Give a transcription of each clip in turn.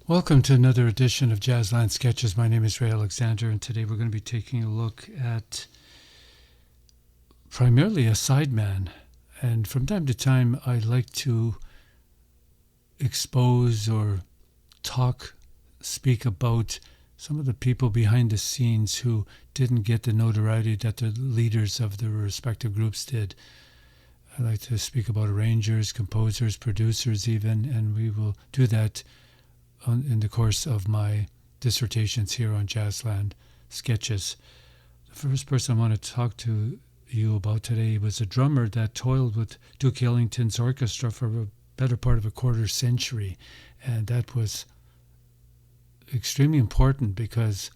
Welcome to another edition of Jazzland Sketches. My name is Ray Alexander, and today we're going to be taking a look at primarily a sideman. And from time to time, I like to expose or speak about some of the people behind the scenes who didn't get the notoriety that the leaders of their respective groups did. I like to speak about arrangers, composers, producers even, and we will do that in the course of my dissertations here on Jazzland Sketches. The first person I want to talk to you about today was a drummer that toiled with Duke Ellington's orchestra for a better part of a quarter century, and that was extremely important because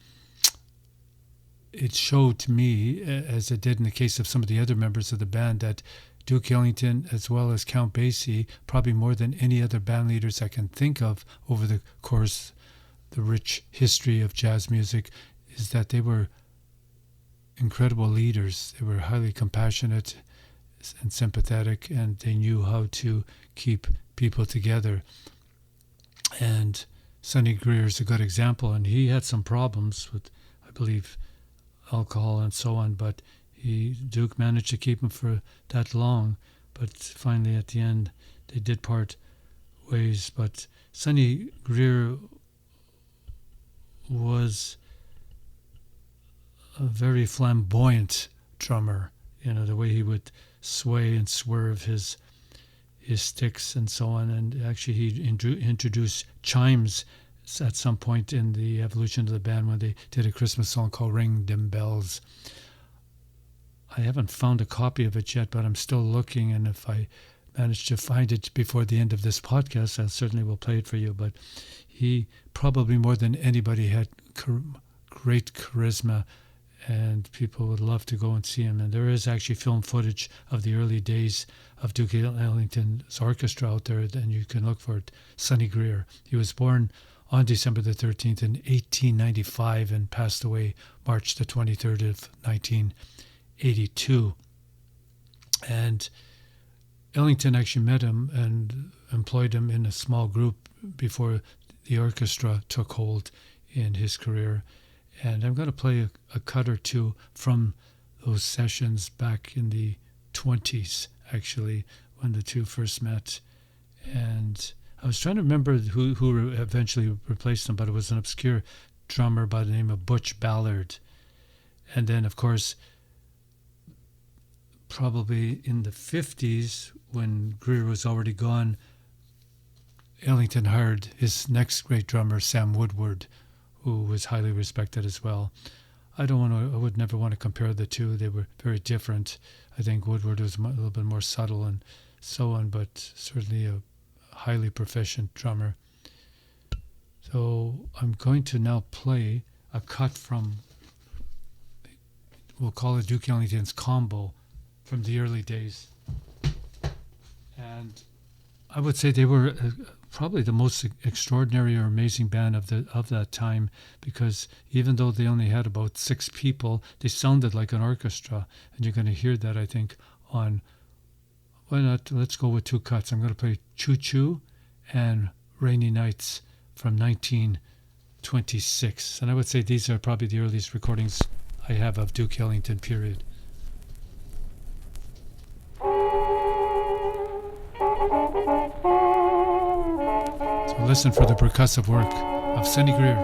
it showed to me, as it did in the case of some of the other members of the band, that Duke Ellington, as well as Count Basie, probably more than any other band leaders I can think of over the course, the rich history of jazz music, is that they were incredible leaders. They were highly compassionate and sympathetic, and they knew how to keep people together. And Sonny Greer is a good example, and he had some problems with, I believe, alcohol and so on, but Duke managed to keep him for that long, but finally at the end they did part ways. But Sonny Greer was a very flamboyant drummer. You know, the way he would sway and swerve his sticks and so on. And actually he introduced chimes at some point in the evolution of the band when they did a Christmas song called Ring Dim Bells. I haven't found a copy of it yet, but I'm still looking, and if I manage to find it before the end of this podcast, I certainly will play it for you. But he probably more than anybody had great charisma, and people would love to go and see him. And there is actually film footage of the early days of Duke Ellington's orchestra out there, and you can look for it. Sonny Greer. He was born on December the 13th in 1895 and passed away March the 23rd of 1982. And Ellington actually met him and employed him in a small group before the orchestra took hold in his career. And I'm going to play a cut or two from those sessions back in the 20s, actually, when the two first met. And I was trying to remember who eventually replaced him, but it was an obscure drummer by the name of Butch Ballard. And then, of course, probably in the 50s, when Greer was already gone, Ellington hired his next great drummer, Sam Woodward, who was highly respected as well. I would never want to compare the two. They were very different. I think Woodward was a little bit more subtle and so on, but certainly a highly proficient drummer. So I'm going to now play a cut from, we'll call it Duke Ellington's combo from the early days. And I would say they were probably the most extraordinary or amazing band of that time, because even though they only had about 6 people, they sounded like an orchestra. And you're going to hear that, I think, on, why not, let's go with 2 cuts. I'm going to play Choo Choo and Rainy Nights from 1926. And I would say these are probably the earliest recordings I have of Duke Ellington, period. So listen for the percussive work of Sonny Greer.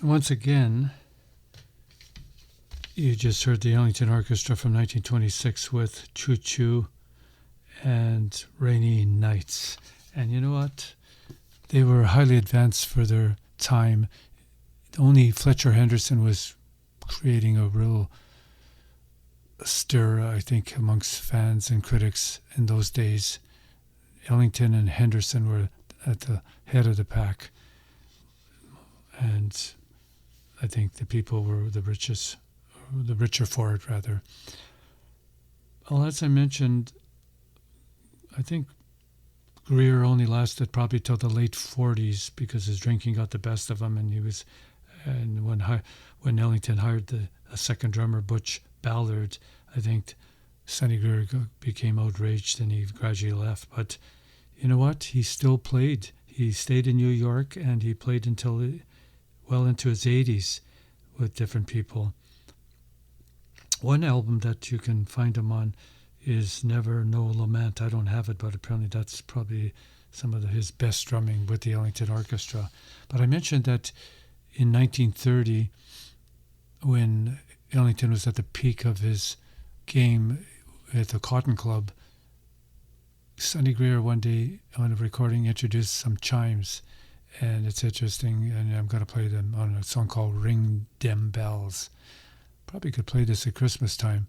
Once again, you just heard the Ellington Orchestra from 1926 with Choo Choo and Rainy Nights. And you know what? They were highly advanced for their time. Only Fletcher Henderson was creating a real stir, I think, amongst fans and critics in those days. Ellington and Henderson were at the head of the pack. And I think the people were the richer for it, rather. Well, as I mentioned, I think Greer only lasted probably till the late 40s because his drinking got the best of him, and when Ellington hired a second drummer, Butch Ballard, I think Sonny Greer became outraged and he gradually left. But you know what? He still played. He stayed in New York and he played until well into his 80s with different people. One album that you can find him on is Never No Lament. I don't have it, but apparently that's probably some of his best drumming with the Ellington Orchestra. But I mentioned that in 1930, when Ellington was at the peak of his game at the Cotton Club, Sonny Greer one day on a recording introduced some chimes, and it's interesting, and I'm going to play them on a song called Ring Dem Bells. Probably could play this at Christmas time.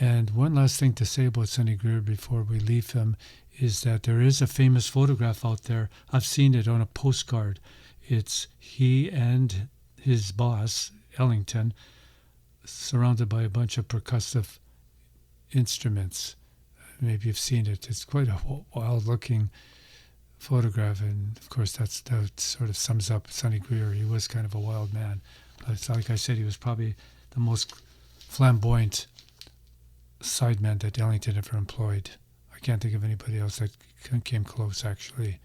And one last thing to say about Sonny Greer before we leave him is that there is a famous photograph out there. I've seen it on a postcard. It's he and his boss, Ellington, surrounded by a bunch of percussive instruments. Maybe you've seen it. It's quite a wild-looking photograph, and of course that sort of sums up Sonny Greer. He was kind of a wild man. But like I said, he was probably the most flamboyant sideman that Ellington ever employed. I can't think of anybody else that came close, actually.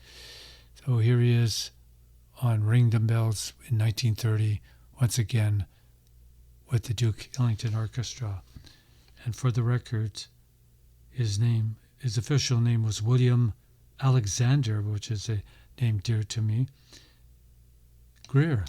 So here he is on Ring Dem Bells in 1930, once again with the Duke Ellington Orchestra. And for the record, his official name was William Alexander, which is a name dear to me, Greer.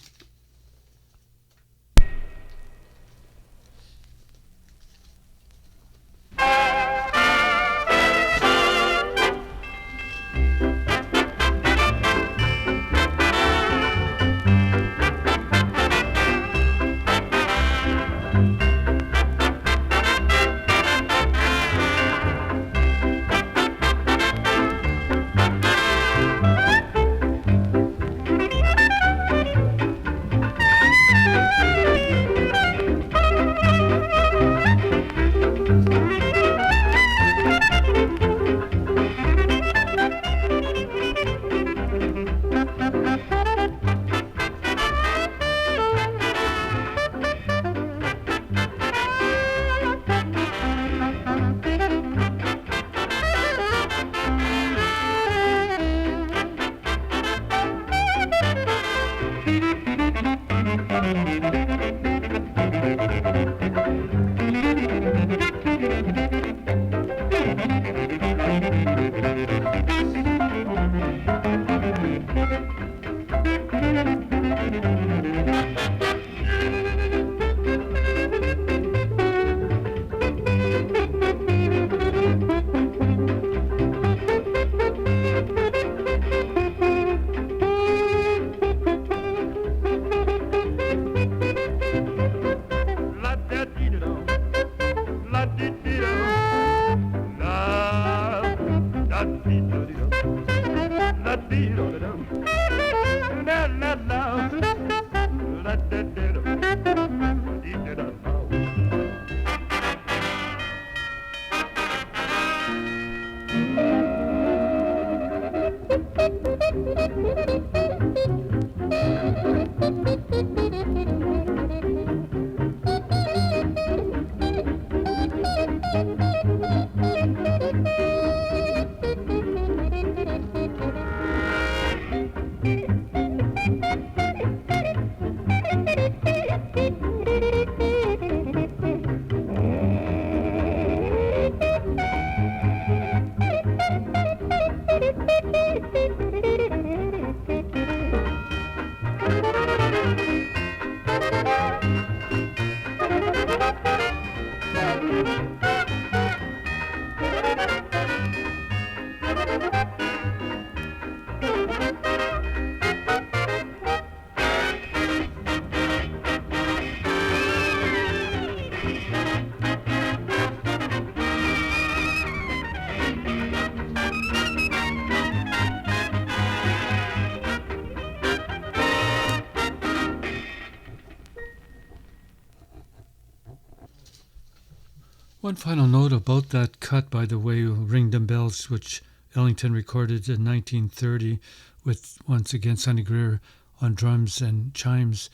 One final note about that cut, by the way, Ring Them Bells, which Ellington recorded in 1930 with, once again, Sonny Greer on drums and chimes.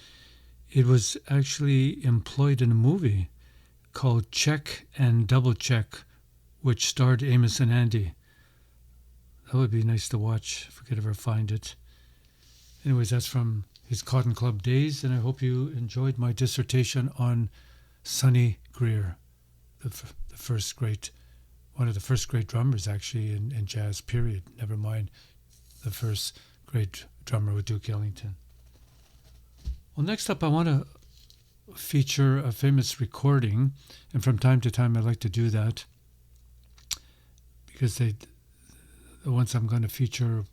It was actually employed in a movie called Check and Double Check, which starred Amos and Andy. That would be nice to watch if we could ever find it. Anyways, that's from his Cotton Club days, and I hope you enjoyed my dissertation on Sonny Greer, one of the first great drummers actually in jazz, period. Never mind the first great drummer with Duke Ellington. Well, next up I want to feature a famous recording, and from time to time I like to do that because the ones I'm going to feature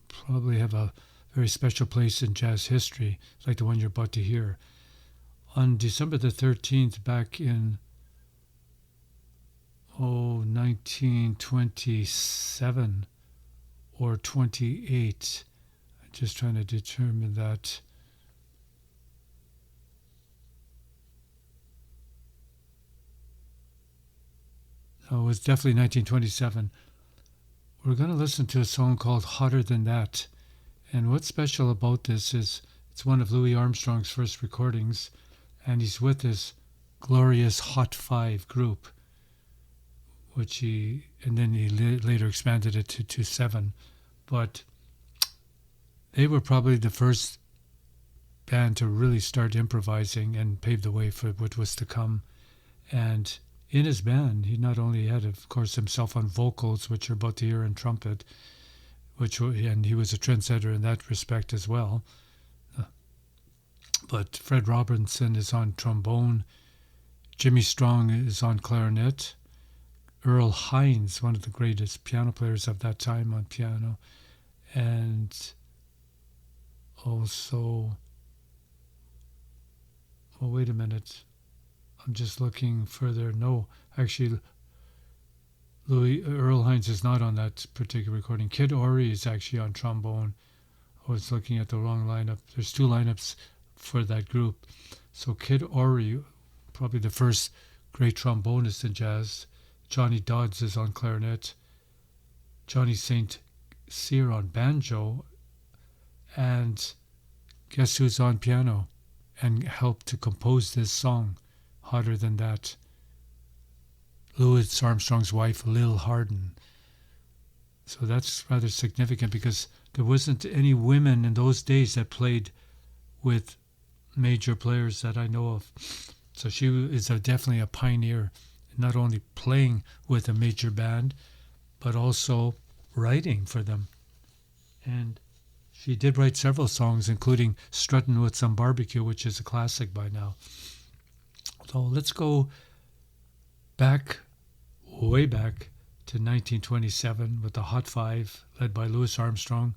probably have a very special place in jazz history, like the one you're about to hear. On December the 13th, back in 1927 or 28, I'm just trying to determine that. No, it was definitely 1927. We're going to listen to a song called Hotter Than That. And what's special about this is it's one of Louis Armstrong's first recordings, and he's with his glorious Hot Five group, which then he later expanded it to seven. But they were probably the first band to really start improvising and pave the way for what was to come. And in his band, he not only had, of course, himself on vocals, which you're about to hear, and trumpet, and he was a trendsetter in that respect as well. But Fred Robinson is on trombone, Jimmy Strong is on clarinet, Earl Hines, one of the greatest piano players of that time, on piano, and also, oh, wait a minute, I'm just looking further. No, actually, Earl Hines is not on that particular recording. Kid Ory is actually on trombone. I was looking at the wrong lineup. There's two lineups for that group. So Kid Ory, probably the first great trombonist in jazz. Johnny Dodds is on clarinet. Johnny St. Cyr on banjo. And guess who's on piano and helped to compose this song, Hotter Than That? Louis Armstrong's wife, Lil Hardin. So that's rather significant because there wasn't any women in those days that played with major players that I know of. So she is definitely a pioneer, not only playing with a major band, but also writing for them. And she did write several songs, including Struttin' With Some Barbecue, which is a classic by now. So let's go way back to 1927 with the Hot Five, led by Louis Armstrong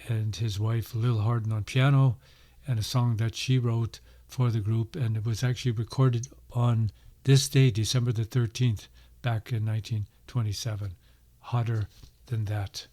and his wife Lil Hardin on piano, and a song that she wrote for the group, and it was actually recorded on this day, December the 13th, back in 1927. Hotter Than That.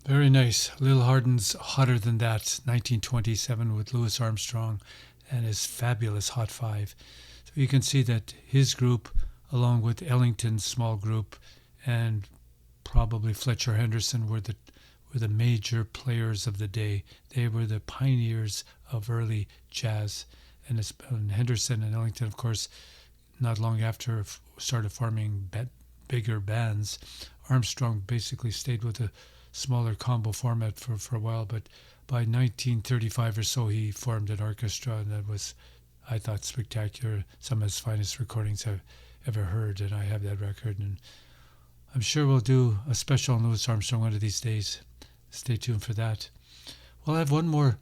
Very nice. Lil Hardin's Hotter Than That, 1927 with Louis Armstrong and his fabulous Hot Five. So you can see that his group, along with Ellington's small group and probably Fletcher Henderson, were the major players of the day. They were the pioneers of early jazz. And Henderson and Ellington, of course, not long after started forming bigger bands. Armstrong basically stayed with a smaller combo format for a while, but by 1935 or so he formed an orchestra, and that was, I thought, spectacular. Some of his finest recordings I've ever heard, and I have that record, and I'm sure we'll do a special on Louis Armstrong one of these days. Stay tuned for that. Well, I have one more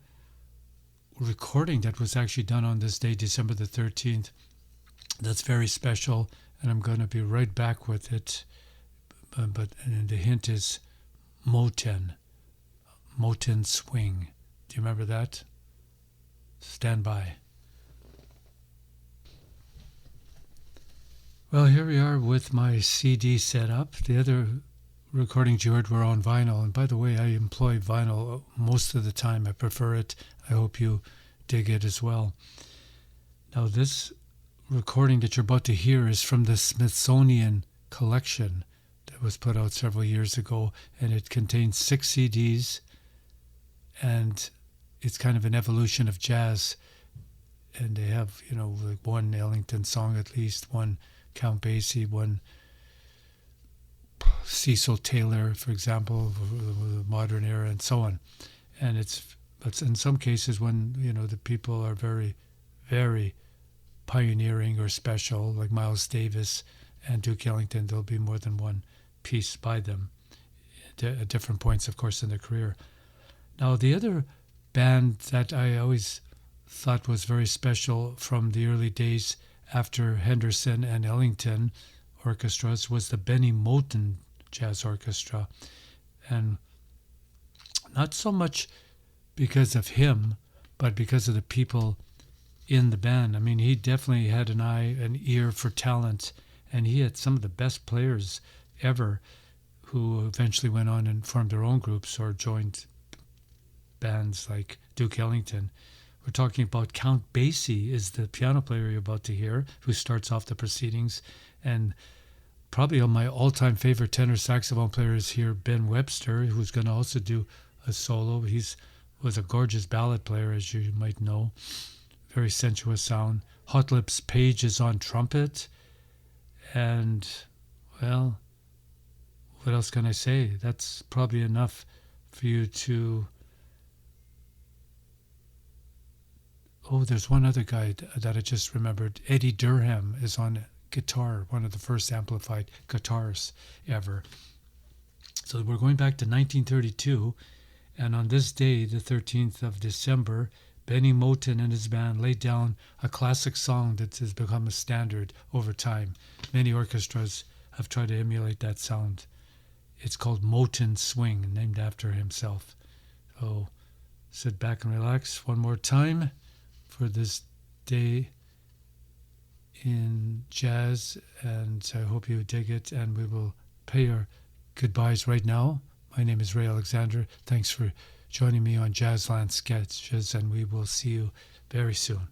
recording that was actually done on this day, December the 13th. That's very special, and I'm going to be right back with it, but and the hint is Moten Swing. Do you remember that? Stand by. Well, here we are with my CD set up. The other recordings you heard were on vinyl. And by the way, I employ vinyl most of the time. I prefer it. I hope you dig it as well. Now, this recording that you're about to hear is from the Smithsonian collection that was put out several years ago, and it contains 6 CDs, and it's kind of an evolution of jazz. And they have, like one Ellington song at least, one Count Basie, one Cecil Taylor, for example, the modern era, and so on. And but in some cases when, the people are very, very pioneering or special, like Miles Davis and Duke Ellington, there'll be more than one piece by them at different points, of course, in their career. Now, the other band that I always thought was very special from the early days after Henderson and Ellington orchestras was the Bennie Moten Jazz Orchestra. And not so much because of him, but because of the people in the band. I mean, he definitely had an ear for talent, and he had some of the best players ever who eventually went on and formed their own groups or joined bands like Duke Ellington. We're talking about Count Basie is the piano player you're about to hear, who starts off the proceedings. And probably my all-time favorite tenor saxophone player is here, Ben Webster, who's going to also do a solo. He was a gorgeous ballad player, as you might know. Very sensuous sound. Hot Lips Page is on trumpet. And, well, what else can I say? That's probably enough for you to... Oh, there's one other guy that I just remembered. Eddie Durham is on guitar, one of the first amplified guitars ever. So we're going back to 1932, and on this day, the 13th of December, Bennie Moten and his band laid down a classic song that has become a standard over time. Many orchestras have tried to emulate that sound. It's called Moten Swing, named after himself. So sit back and relax one more time for this day in jazz, and I hope you dig it, and we will pay our goodbyes right now. My name is Ray Alexander. Thanks for joining me on Jazzland Sketches, and we will see you very soon.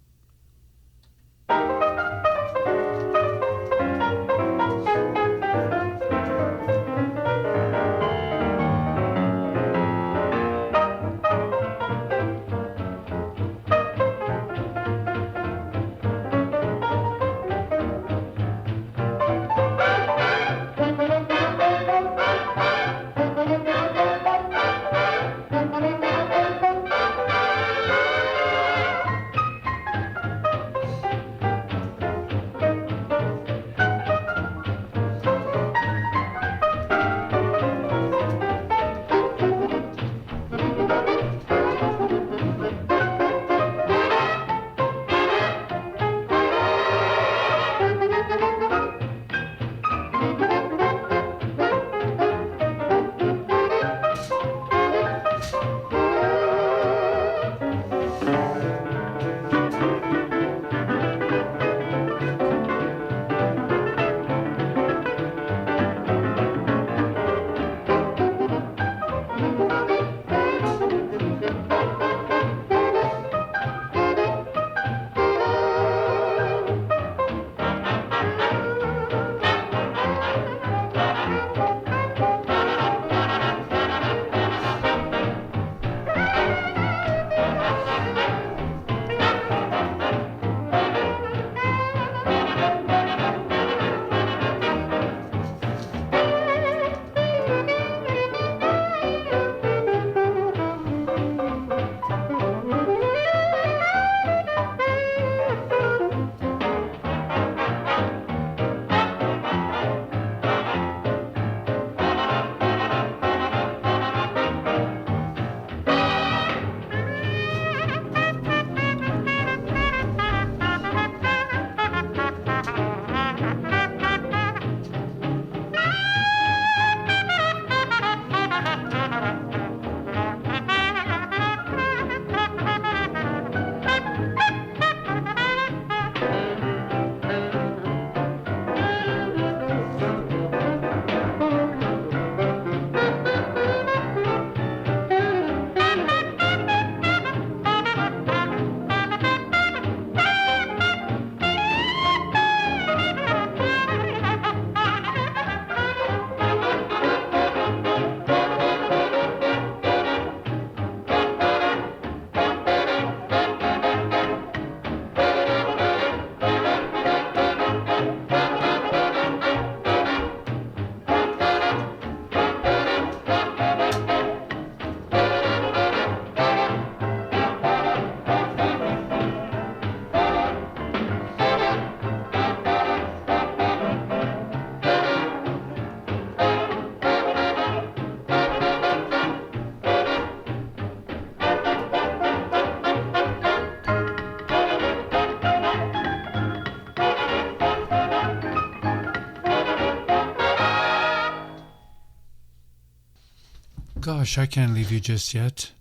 Gosh, I can't leave you just yet.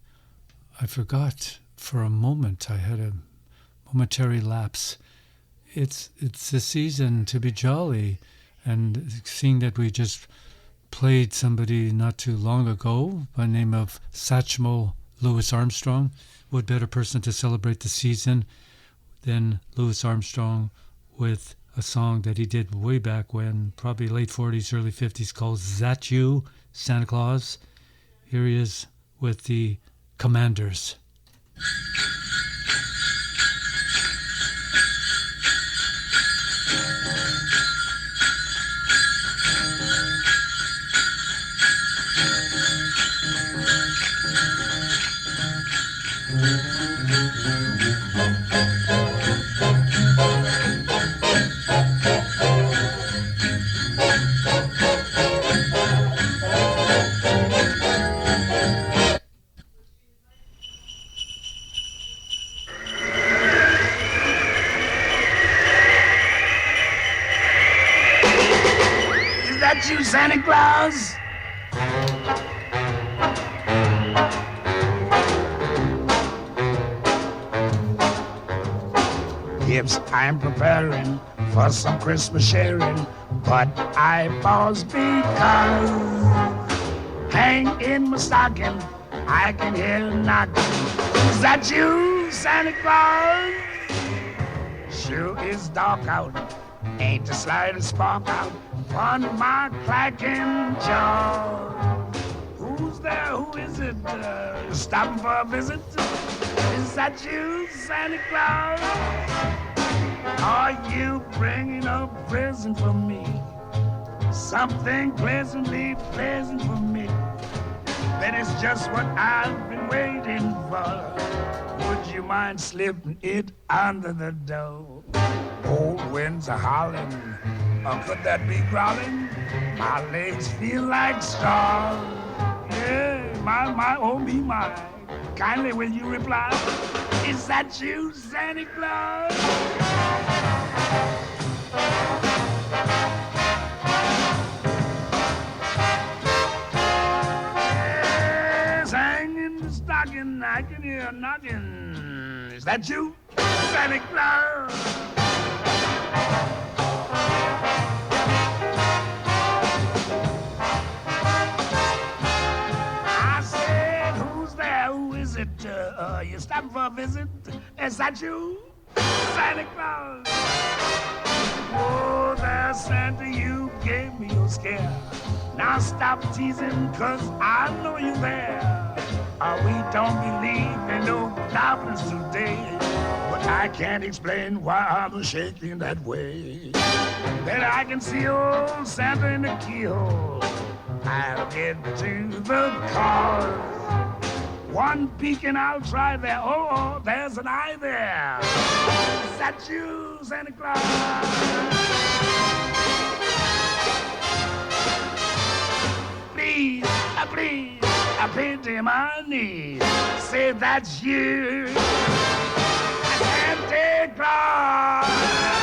I forgot for a moment. I had a momentary lapse. It's the season to be jolly, and seeing that we just played somebody not too long ago by the name of Satchmo Louis Armstrong, what better person to celebrate the season than Louis Armstrong with a song that he did way back when, probably late 40s, early 50s, called That You, Santa Claus. Here he is with the Commanders. Santa Claus? Gifts I'm preparing for some Christmas sharing, but I pause because hang in my stocking, I can hear knocking. Is that you, Santa Claus? Sure is dark out, ain't the slightest spark out on my clacking jaw. Who's there? Who is it? Stopping for a visit? Is that you, Santa Claus? Are you bringing a present for me? Something pleasantly pleasant for me. That is just what I've been waiting for. Would you mind slipping it under the door? Cold winds are howling, or could that be growling? My legs feel like straws. Yeah, my, oh me, my. Kindly will you reply? Is that you, Santa Claus? Yes, hanging the stocking, I can hear knocking. Is that you, Santa Claus? You stopping for a visit? Is that you, Santa Claus? Oh, there, Santa, you gave me a scare. Now stop teasing, 'cause I know you there. We don't believe in no goblins today, but I can't explain why I'm shaking that way. Then I can see old Santa in the keyhole. I'll get to the cause. One peek and I'll try there. Oh, there's an eye there. Is that you, Santa Claus? Please, I bend to my knees. Say that's you, Santa Claus.